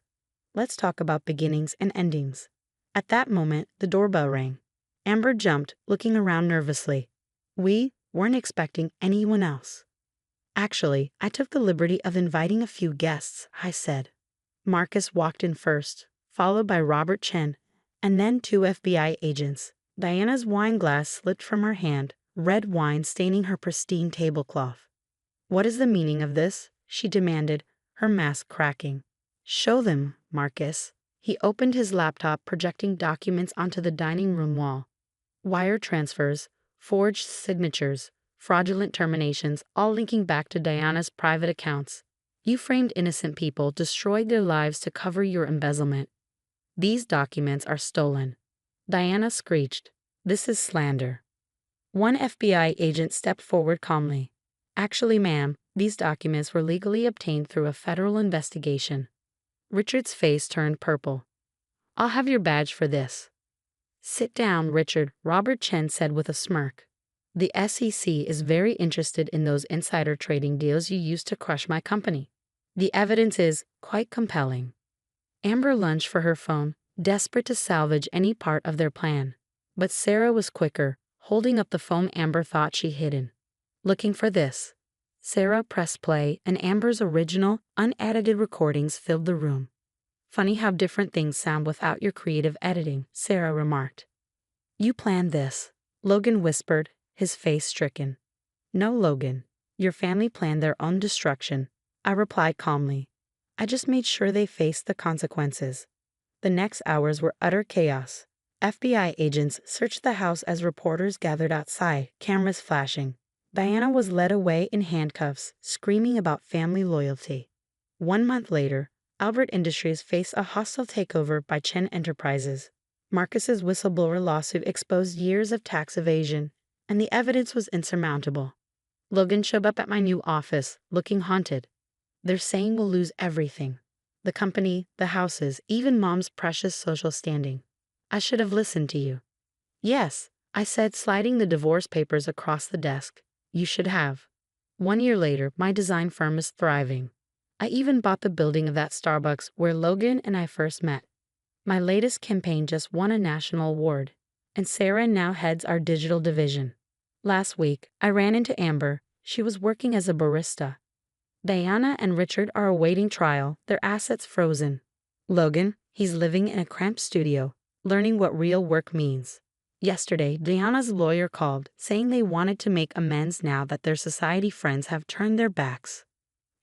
Let's talk about beginnings and endings. At that moment, the doorbell rang. Amber jumped, looking around nervously. We weren't expecting anyone else. Actually, I took the liberty of inviting a few guests, I said. Marcus walked in first, followed by Robert Chen, and then 2 FBI agents. Diana's wine glass slipped from her hand, red wine staining her pristine tablecloth. What is the meaning of this? She demanded, her mask cracking. Show them, Marcus. He opened his laptop, projecting documents onto the dining room wall. Wire transfers, forged signatures, fraudulent terminations, all linking back to Diana's private accounts. You framed innocent people, destroyed their lives to cover your embezzlement. These documents are stolen. Diana screeched. This is slander. One FBI agent stepped forward calmly. Actually, ma'am, these documents were legally obtained through a federal investigation. Richard's face turned purple. I'll have your badge for this. Sit down, Richard, Robert Chen said with a smirk. The SEC is very interested in those insider trading deals you used to crush my company. The evidence is quite compelling. Amber lunged for her phone, desperate to salvage any part of their plan. But Sarah was quicker, holding up the phone Amber thought she hidden. Looking for this. Sarah pressed play, and Amber's original, unedited recordings filled the room. Funny how different things sound without your creative editing, Sarah remarked. You planned this, Logan whispered, his face stricken. No, Logan. Your family planned their own destruction, I replied calmly. I just made sure they faced the consequences. The next hours were utter chaos. FBI agents searched the house as reporters gathered outside, cameras flashing. Diana was led away in handcuffs, screaming about family loyalty. 1 month later, Albert Industries faced a hostile takeover by Chen Enterprises. Marcus's whistleblower lawsuit exposed years of tax evasion, and the evidence was insurmountable. Logan showed up at my new office, looking haunted. They're saying we'll lose everything. The company, the houses, even Mom's precious social standing. I should have listened to you. Yes, I said, sliding the divorce papers across the desk. You should have. 1 year later, my design firm is thriving. I even bought the building of that Starbucks where Logan and I first met. My latest campaign just won a national award, and Sarah now heads our digital division. Last week, I ran into Amber. She was working as a barista. Diana and Richard are awaiting trial, their assets frozen. Logan, he's living in a cramped studio, learning what real work means. Yesterday, Diana's lawyer called, saying they wanted to make amends now that their society friends have turned their backs.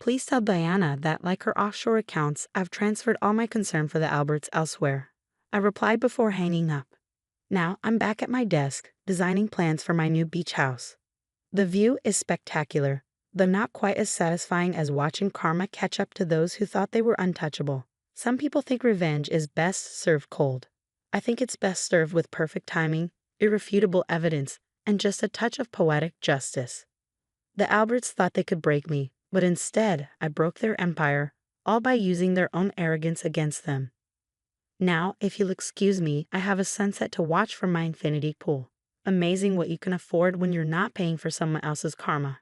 Please tell Diana that, like her offshore accounts, I've transferred all my concern for the Alberts elsewhere. I replied before hanging up. Now I'm back at my desk, designing plans for my new beach house. The view is spectacular, though not quite as satisfying as watching karma catch up to those who thought they were untouchable. Some people think revenge is best served cold. I think it's best served with perfect timing, irrefutable evidence, and just a touch of poetic justice. The Alberts thought they could break me, but instead I broke their empire, all by using their own arrogance against them. Now, if you'll excuse me, I have a sunset to watch from my infinity pool. Amazing what you can afford when you're not paying for someone else's karma.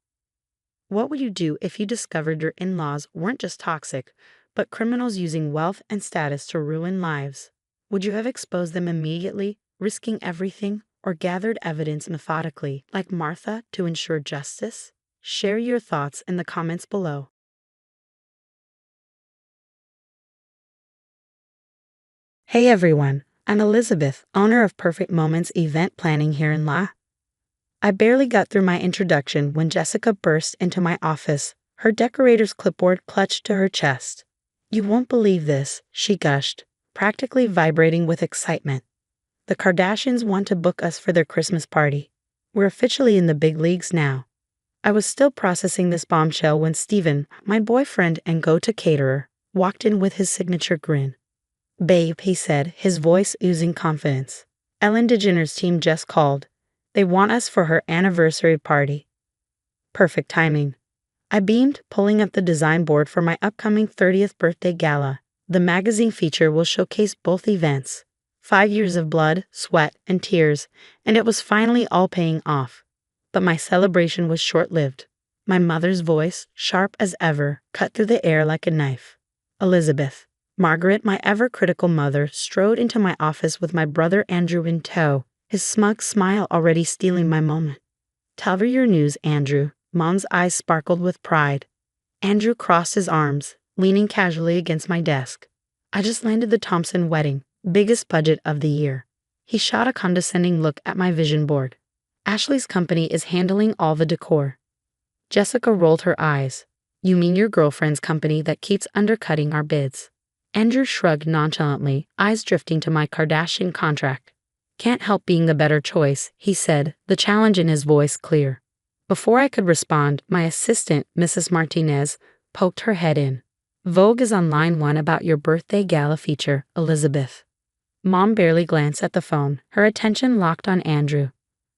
What would you do if you discovered your in-laws weren't just toxic, but criminals using wealth and status to ruin lives? Would you have exposed them immediately, risking everything, or gathered evidence methodically, like Martha, to ensure justice? Share your thoughts in the comments below. Hey everyone, I'm Elizabeth, owner of Perfect Moments event planning here in La. I barely got through my introduction when Jessica burst into my office, her decorator's clipboard clutched to her chest. You won't believe this, she gushed, practically vibrating with excitement. The Kardashians want to book us for their Christmas party. We're officially in the big leagues now. I was still processing this bombshell when Steven, my boyfriend and go-to caterer, walked in with his signature grin. "Babe," he said, his voice oozing confidence. "Ellen DeGeneres' team just called. They want us for her anniversary party." Perfect timing. I beamed, pulling up the design board for my upcoming 30th birthday gala. The magazine feature will showcase both events. 5 years of blood, sweat, and tears, and it was finally all paying off. But my celebration was short-lived. My mother's voice, sharp as ever, cut through the air like a knife. "Elizabeth." Margaret, my ever-critical mother, strode into my office with my brother Andrew in tow, his smug smile already stealing my moment. "Tell her your news, Andrew." Mom's eyes sparkled with pride. Andrew crossed his arms, leaning casually against my desk. "I just landed the Thompson wedding, biggest budget of the year." He shot a condescending look at my vision board. "Ashley's company is handling all the decor." Jessica rolled her eyes. "You mean your girlfriend's company that keeps undercutting our bids?" Andrew shrugged nonchalantly, eyes drifting to my Kardashian contract. "Can't help being the better choice," he said, the challenge in his voice clear. Before I could respond, my assistant, Mrs. Martinez, poked her head in. "Vogue is on line 1 about your birthday gala feature, Elizabeth." Mom barely glanced at the phone, her attention locked on Andrew.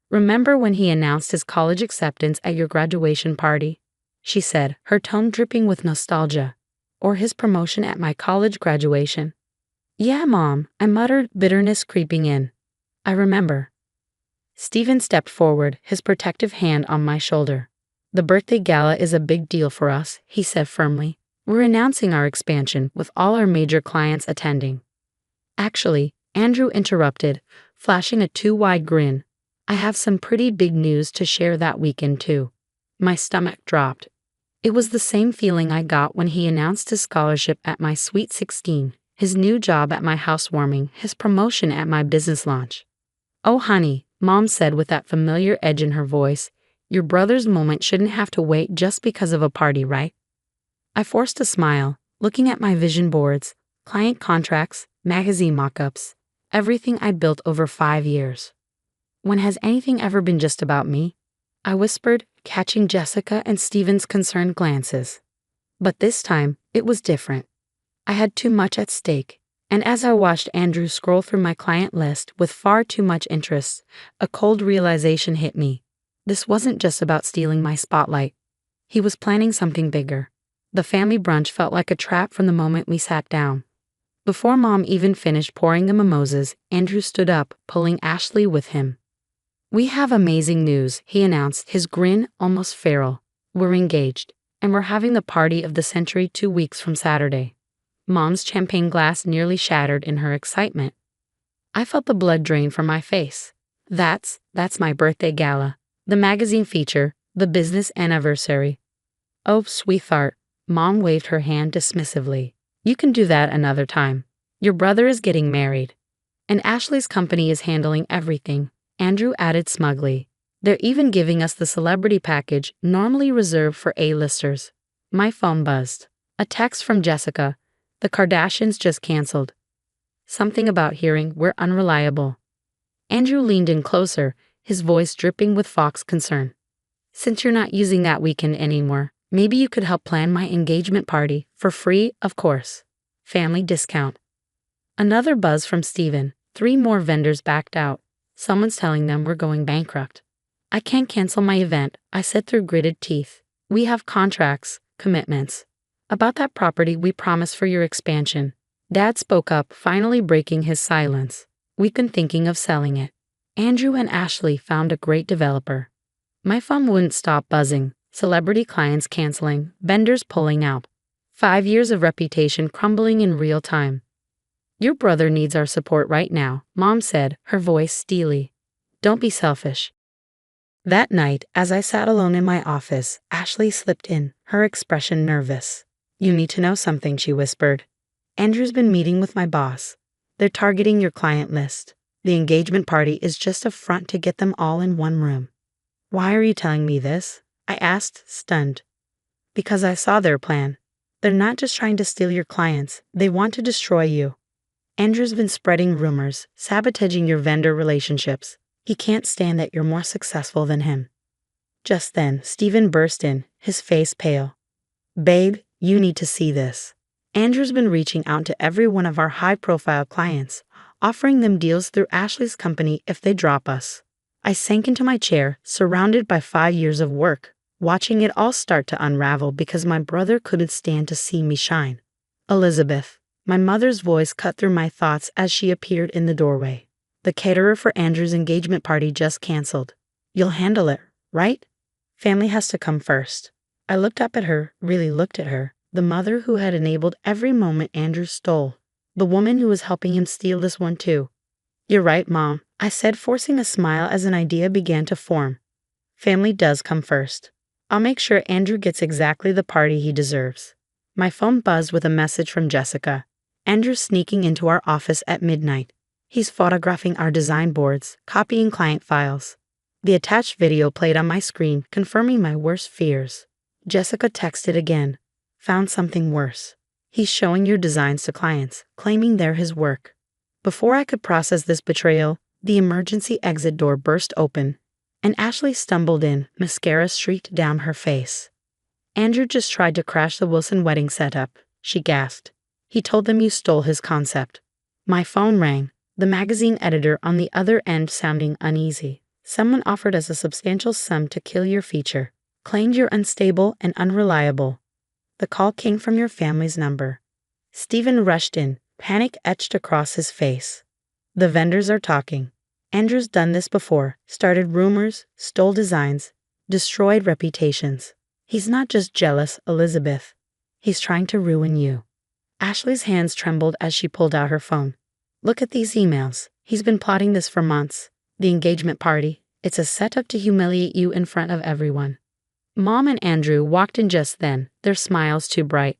"Remember when he announced his college acceptance at your graduation party?" she said, her tone dripping with nostalgia. "Or his promotion at my college graduation?" "Yeah, Mom," I muttered, bitterness creeping in. "I remember." Steven stepped forward, his protective hand on my shoulder. "The birthday gala is a big deal for us," he said firmly. "We're announcing our expansion with all our major clients attending." "Actually," Andrew interrupted, flashing a too-wide grin, "I have some pretty big news to share that weekend too." My stomach dropped. It was the same feeling I got when he announced his scholarship at my Sweet 16, his new job at my housewarming, his promotion at my business launch. "Oh, honey," Mom said with that familiar edge in her voice, "your brother's moment shouldn't have to wait just because of a party, right?" I forced a smile, looking at my vision boards, client contracts, magazine mock-ups, everything I built over 5 years. "When has anything ever been just about me?" I whispered, catching Jessica and Steven's concerned glances. But this time, it was different. I had too much at stake, and as I watched Andrew scroll through my client list with far too much interest, a cold realization hit me. This wasn't just about stealing my spotlight. He was planning something bigger. The family brunch felt like a trap from the moment we sat down. Before Mom even finished pouring the mimosas, Andrew stood up, pulling Ashley with him. "We have amazing news," he announced, his grin almost feral. "We're engaged, and we're having the party of the century 2 weeks from Saturday." Mom's champagne glass nearly shattered in her excitement. I felt the blood drain from my face. That's my birthday gala. The magazine feature, the business anniversary. "Oh, sweetheart," Mom waved her hand dismissively. "You can do that another time. Your brother is getting married. And Ashley's company is handling everything," Andrew added smugly. "They're even giving us the celebrity package normally reserved for A-listers." My phone buzzed. A text from Jessica. "The Kardashians just canceled." Something about hearing we're unreliable. Andrew leaned in closer, his voice dripping with Fox concern. "Since you're not using that weekend anymore, maybe you could help plan my engagement party, for free, of course. Family discount." Another buzz from Steven. 3 more vendors backed out. Someone's telling them we're going bankrupt. "I can't cancel my event," I said through gritted teeth. "We have contracts, commitments. About that property we promised for your expansion." Dad spoke up, finally breaking his silence. "We've been thinking of selling it. Andrew and Ashley found a great developer." My phone wouldn't stop buzzing. Celebrity clients canceling, vendors pulling out. 5 years of reputation crumbling in real time. "Your brother needs our support right now," Mom said, her voice steely. "Don't be selfish." That night, as I sat alone in my office, Ashley slipped in, her expression nervous. "You need to know something," she whispered. "Andrew's been meeting with my boss. They're targeting your client list. The engagement party is just a front to get them all in one room." "Why are you telling me this?" I asked, stunned. "Because I saw their plan. They're not just trying to steal your clients, they want to destroy you. Andrew's been spreading rumors, sabotaging your vendor relationships. He can't stand that you're more successful than him." Just then, Stephen burst in, his face pale. "Babe, you need to see this. Andrew's been reaching out to every one of our high-profile clients, offering them deals through Ashley's company if they drop us." I sank into my chair, surrounded by 5 years of work, watching it all start to unravel because my brother couldn't stand to see me shine. "Elizabeth," my mother's voice cut through my thoughts as she appeared in the doorway. "The caterer for Andrew's engagement party just canceled. You'll handle it, right? Family has to come first." I looked up at her, really looked at her, the mother who had enabled every moment Andrew stole, the woman who was helping him steal this one too. "You're right, Mom," I said, forcing a smile as an idea began to form. "Family does come first. I'll make sure Andrew gets exactly the party he deserves." My phone buzzed with a message from Jessica. "Andrew's sneaking into our office at midnight. He's photographing our design boards, copying client files." The attached video played on my screen, confirming my worst fears. Jessica texted again. "Found something worse. He's showing your designs to clients, claiming they're his work." Before I could process this betrayal, the emergency exit door burst open, and Ashley stumbled in, mascara streaked down her face. "Andrew just tried to crash the Wilson wedding setup," she gasped. "He told them you stole his concept." My phone rang, the magazine editor on the other end sounding uneasy. "Someone offered us a substantial sum to kill your feature. Claimed you're unstable and unreliable. The call came from your family's number." Stephen rushed in, panic etched across his face. "The vendors are talking. Andrew's done this before, started rumors, stole designs, destroyed reputations. He's not just jealous, Elizabeth. He's trying to ruin you." Ashley's hands trembled as she pulled out her phone. "Look at these emails. He's been plotting this for months. The engagement party. It's a setup to humiliate you in front of everyone." Mom and Andrew walked in just then, their smiles too bright.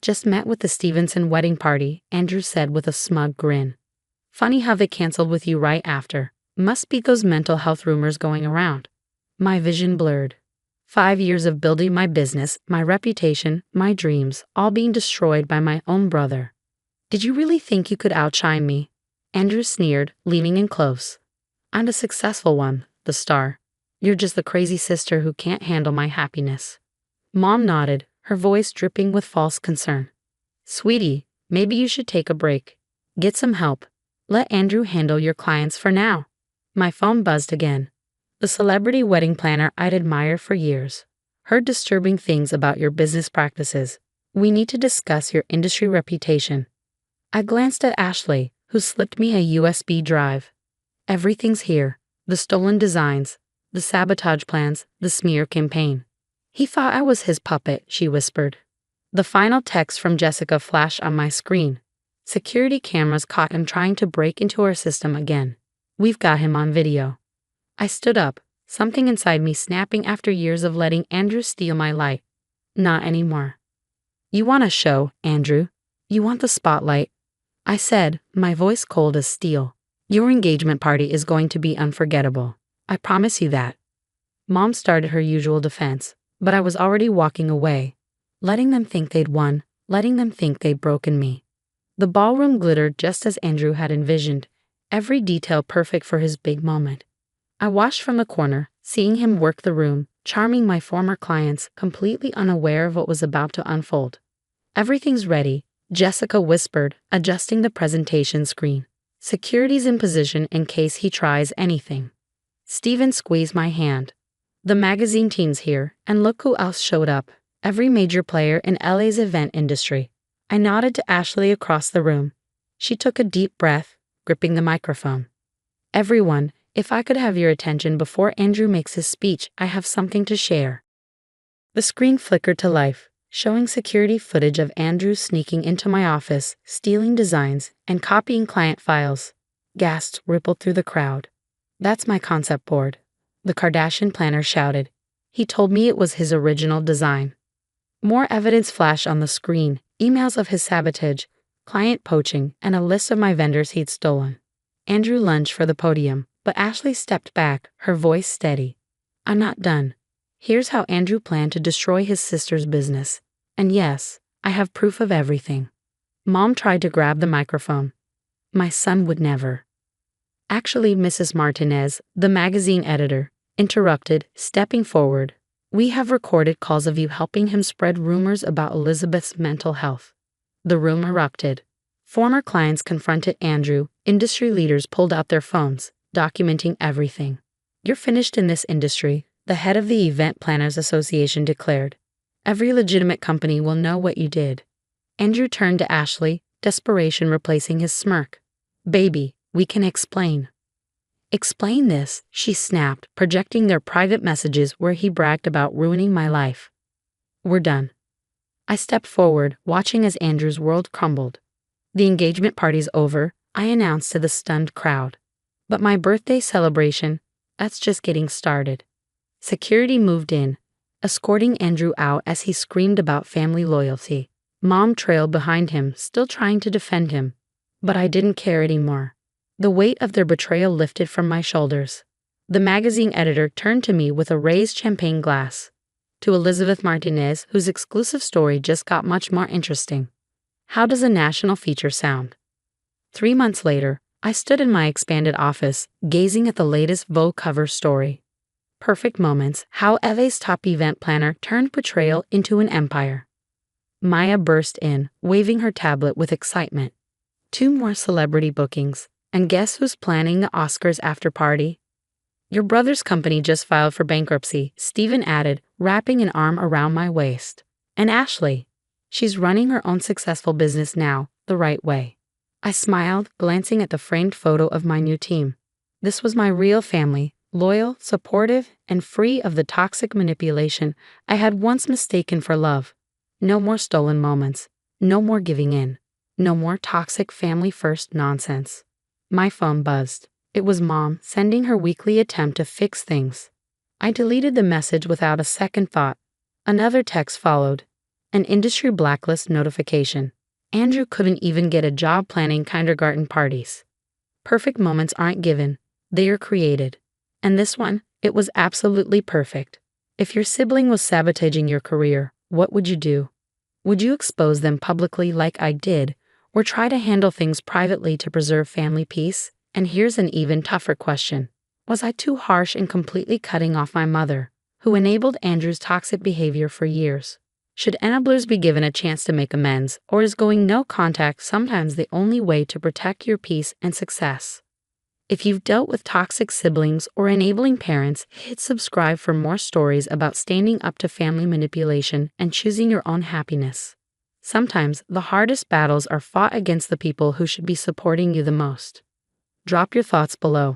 "Just met with the Stevenson wedding party," Andrew said with a smug grin. "Funny how they canceled with you right after. Must be those mental health rumors going around." My vision blurred. 5 years of building my business, my reputation, my dreams, all being destroyed by my own brother. "Did you really think you could outshine me?" Andrew sneered, leaning in close. "I'm the successful one, the star. You're just the crazy sister who can't handle my happiness." Mom nodded, her voice dripping with false concern. "Sweetie, maybe you should take a break. Get some help. Let Andrew handle your clients for now." My phone buzzed again. "The celebrity wedding planner I'd admired for years. Heard disturbing things about your business practices. We need to discuss your industry reputation." I glanced at Ashley, who slipped me a USB drive. "Everything's here. The stolen designs, the sabotage plans, the smear campaign." "He thought I was his puppet," she whispered. The final text from Jessica flashed on my screen. "Security cameras caught him trying to break into our system again. We've got him on video." I stood up, something inside me snapping after years of letting Andrew steal my light. "Not anymore." "You want a show, Andrew. You want the spotlight," I said, my voice cold as steel. "Your engagement party is going to be unforgettable. I promise you that." Mom started her usual defense, but I was already walking away, letting them think they'd won, letting them think they'd broken me. The ballroom glittered just as Andrew had envisioned, every detail perfect for his big moment. I watched from the corner, seeing him work the room, charming my former clients, completely unaware of what was about to unfold. "Everything's ready," Jessica whispered, adjusting the presentation screen. "Security's in position in case he tries anything." Stephen squeezed my hand. "The magazine team's here, and look who else showed up. Every major player in LA's event industry." I nodded to Ashley across the room. She took a deep breath, gripping the microphone. "Everyone, if I could have your attention before Andrew makes his speech, I have something to share." The screen flickered to life, showing security footage of Andrew sneaking into my office, stealing designs, and copying client files. Gasps rippled through the crowd. "That's my concept board," the Kardashian planner shouted. "He told me it was his original design." More evidence flashed on the screen, emails of his sabotage, client poaching, and a list of my vendors he'd stolen. Andrew lunged for the podium, but Ashley stepped back, her voice steady. "I'm not done. Here's how Andrew planned to destroy his sister's business. And yes, I have proof of everything." Mom tried to grab the microphone. "My son would never." Actually, Mrs. Martinez, the magazine editor, interrupted, stepping forward. We have recorded calls of you helping him spread rumors about Elizabeth's mental health. The room erupted. Former clients confronted Andrew. Industry leaders pulled out their phones, documenting everything. You're finished in this industry, the head of the Event Planners Association declared. Every legitimate company will know what you did. Andrew turned to Ashley, desperation replacing his smirk. Baby, we can explain. Explain this, she snapped, projecting their private messages where he bragged about ruining my life. We're done. I stepped forward, watching as Andrew's world crumbled. The engagement party's over, I announced to the stunned crowd. But my birthday celebration, that's just getting started. Security moved in, escorting Andrew out as he screamed about family loyalty. Mom trailed behind him, still trying to defend him. But I didn't care anymore. The weight of their betrayal lifted from my shoulders. The magazine editor turned to me with a raised champagne glass. To Elizabeth Martinez, whose exclusive story just got much more interesting. How does a national feature sound? 3 months later, I stood in my expanded office, gazing at the latest Vogue cover story. Perfect Moments, how Eve's top event planner turned betrayal into an empire. Maya burst in, waving her tablet with excitement. 2 more celebrity bookings. And guess who's planning the Oscars after party? Your brother's company just filed for bankruptcy, Stephen added, wrapping an arm around my waist. And Ashley. She's running her own successful business now, the right way. I smiled, glancing at the framed photo of my new team. This was my real family, loyal, supportive, and free of the toxic manipulation I had once mistaken for love. No more stolen moments. No more giving in. No more toxic family-first nonsense. My phone buzzed. It was Mom sending her weekly attempt to fix things. I deleted the message without a second thought. Another text followed. An industry blacklist notification. Andrew couldn't even get a job planning kindergarten parties. Perfect moments aren't given. They are created. And this one, it was absolutely perfect. If your sibling was sabotaging your career, what would you do? Would you expose them publicly like I did, or try to handle things privately to preserve family peace? And here's an even tougher question. Was I too harsh in completely cutting off my mother, who enabled Andrew's toxic behavior for years? Should enablers be given a chance to make amends, or is going no contact sometimes the only way to protect your peace and success? If you've dealt with toxic siblings or enabling parents, hit subscribe for more stories about standing up to family manipulation and choosing your own happiness. Sometimes the hardest battles are fought against the people who should be supporting you the most. Drop your thoughts below.